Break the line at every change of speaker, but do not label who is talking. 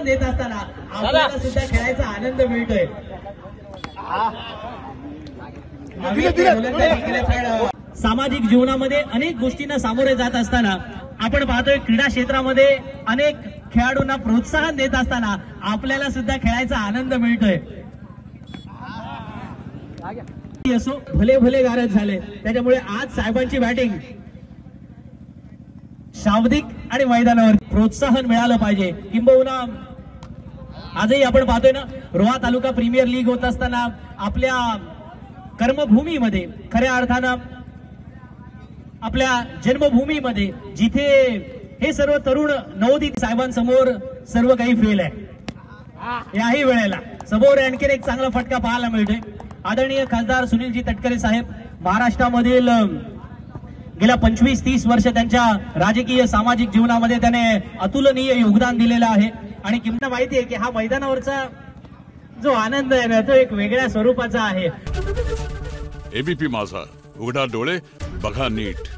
देत असताना आपल्याला सुद्धा खेळायचा आनंद मिळतोय। सामाजिक जीवनामध्ये अनेक गोष्टींना सामोरे जात असताना आपण पाहतोय क्रीडा क्षेत्रामध्ये अनेक खेळाडूंना प्रोत्साहन देत असताना आपल्याला सुद्धा खेळायचा आनंद मिळतोय। असो भले भले गारज झाले, त्याच्यामुळे आज साहेबांची बॅटिंग शाब्दिक आणि मैदानावर प्रोत्साहन मिळालं पाहिजे। किंबहुना आजही आपण पाहतोय ना, रोहा तालुका प्रीमियर लीग होत असताना आपल्या कर्मभूमीमध्ये खऱ्या अर्थानं आपल्या जन्मभूमीमध्ये जिथे हे सर्व तरुण नवोदित साहेबांसमोर सर्व काही फेल आहे, याही वेळेला समोर आणखीन एक चांगला फटका पाहायला मिळतोय। आदरणीय खासदार सुनीलजी तटकरे साहेब महाराष्ट्रामधील गेल्या 25-30 वर्ष त्यांच्या राजकीय सामाजिक जीवनामध्ये त्याने अतुलनीय योगदान दिलेलं आहे आणि किंवा माहिती आहे की हा मैदानावरचा जो आनंद आहे ना, तो एक वेगळ्या स्वरूपाचा आहे।
एबीपी माझा, उघडा डोळे बघा नीट।